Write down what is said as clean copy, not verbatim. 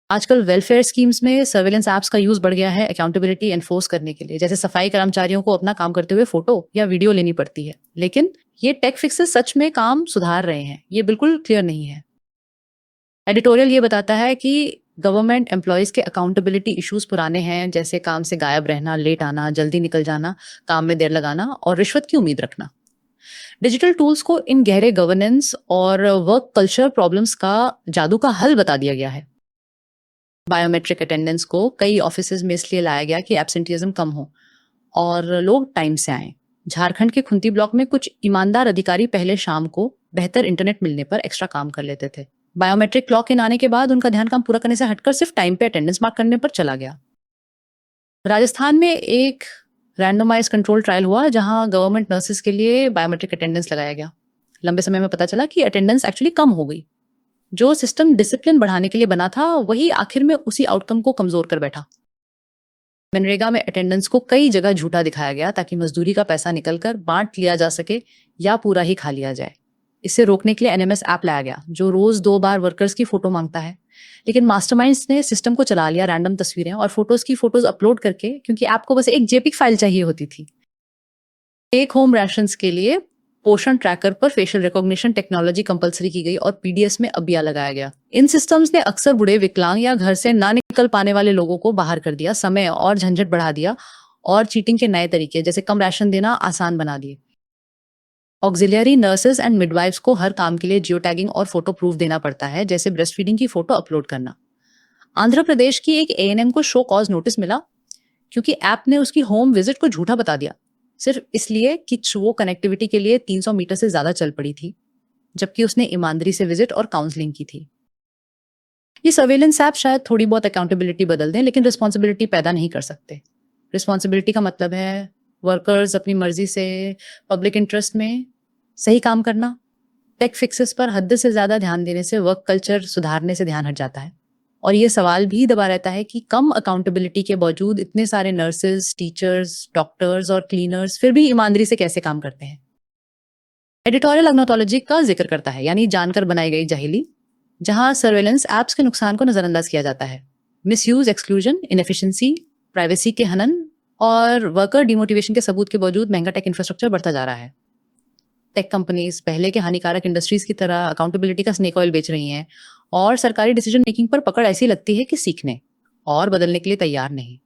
आजकल welfare schemes में surveillance apps का यूज बढ़ गया है अकाउंटेबिलिटी एनफोर्स करने के लिए। जैसे सफाई कर्मचारियों को अपना काम करते हुए फोटो या वीडियो लेनी पड़ती है। लेकिन ये टेक फिक्सेस सच में काम सुधार रहे हैं, ये बिल्कुल क्लियर नहीं है। एडिटोरियल ये बताता है कि गवर्नमेंट एम्प्लॉयज के अकाउंटेबिलिटी इश्यूज पुराने हैं, जैसे काम से गायब रहना, लेट आना, जल्दी निकल जाना, काम में देर लगाना और रिश्वत की उम्मीद रखना। डिजिटल टूल्स को इन गहरे गवर्नेंस और वर्क कल्चर प्रॉब्लम्स का जादू का हल बता दिया गया है। बायोमेट्रिक अटेंडेंस को कई ऑफिसेज में इसलिए लाया गया कि एब्सेंटिज्म कम हो और लोग टाइम से आएं। झारखंड के खुंती ब्लॉक में कुछ ईमानदार अधिकारी पहले शाम को बेहतर इंटरनेट मिलने पर एक्स्ट्रा काम कर लेते थे। बायोमेट्रिक क्लॉक इन आने के बाद उनका ध्यान काम पूरा करने से हटकर सिर्फ टाइम पे अटेंडेंस मार्क करने पर चला गया। राजस्थान में एक रैंडमाइज कंट्रोल ट्रायल हुआ जहां गवर्नमेंट नर्सेज के लिए बायोमेट्रिक अटेंडेंस लगाया गया। लंबे समय में पता चला कि अटेंडेंस एक्चुअली कम हो गई। जो सिस्टम डिसिप्लिन बढ़ाने के लिए बना था वही आखिर में उसी आउटकम को कमजोर कर बैठा। मनरेगा में अटेंडेंस को कई जगह झूठा दिखाया गया ताकि मजदूरी का पैसा निकलकर बांट लिया जा सके या पूरा ही खा लिया जाए। इसे रोकने के लिए एनएमएस ऐप लाया गया जो रोज 2 बार वर्कर्स की फोटो मांगता है। लेकिन मास्टरमाइंड्स ने सिस्टम को चला लिया रैंडम तस्वीरें और फोटोज की फोटोज अपलोड करके, क्योंकि ऐप को बस एक जेपिक फाइल चाहिए होती थी। टेक होम राशंस के लिए पोषण ट्रैकर पर फेशियल रिकॉग्निशन टेक्नोलॉजी कंपलसरी की गई और पीडीएस में अबिया लगाया गया। इन सिस्टम्स ने अक्सर बूढ़े, विकलांग या घर से ना निकल पाने वाले लोगों को बाहर कर दिया, समय और झंझट बढ़ा दिया और चीटिंग के नए तरीके जैसे कम राशन देना आसान बना दिए। ऑक्सिलियरी नर्सेज एंड मिडवाइफ्स को हर काम के लिए जियो टैगिंग और फोटो प्रूफ देना पड़ता है, जैसे ब्रेस्ट फीडिंग की फोटो अपलोड करना। आंध्र प्रदेश की एक एएनएम को शो कॉज नोटिस मिला क्योंकि ऐप ने उसकी होम विजिट को झूठा बता दिया, सिर्फ इसलिए कि वो कनेक्टिविटी के लिए 300 मीटर से ज्यादा चल पड़ी थी, जबकि उसने ईमानदारी से विजिट और काउंसलिंग की थी। ये सर्वेलेंस ऐप शायद थोड़ी बहुत अकाउंटेबिलिटी बदल दें, लेकिन रिस्पॉन्सिबिलिटी पैदा नहीं कर सकते। रिस्पॉन्सिबिलिटी का मतलब है वर्कर्स अपनी मर्जी से पब्लिक इंटरेस्ट में सही काम करना। टेक फिक्सेस पर हद से ज्यादा ध्यान देने से वर्क कल्चर सुधारने से ध्यान हट जाता है। और ये सवाल भी दबा रहता है कि कम अकाउंटेबिलिटी के बावजूद इतने सारे नर्सेज, टीचर्स, डॉक्टर्स और क्लीनर्स फिर भी ईमानदारी से कैसे काम करते हैं। एडिटोरियल अग्नोटोलॉजी का जिक्र करता है, यानी जानकर बनाई गई जाहिली, जहां सर्वेलेंस ऐप्स के नुकसान को नजरअंदाज किया जाता है। मिसयूज, एक्सक्लूजन, इनएफिशिएंसी, प्राइवेसी के हनन और वर्कर डिमोटिवेशन के सबूत के बावजूद महंगा टेक इंफ्रास्ट्रक्चर बढ़ता जा रहा है। टेक कंपनीज पहले के हानिकारक इंडस्ट्रीज की तरह अकाउंटेबिलिटी का स्नेक ऑयल बेच रही हैं और सरकारी डिसीजन मेकिंग पर पकड़ ऐसी लगती है कि सीखने और बदलने के लिए तैयार नहीं।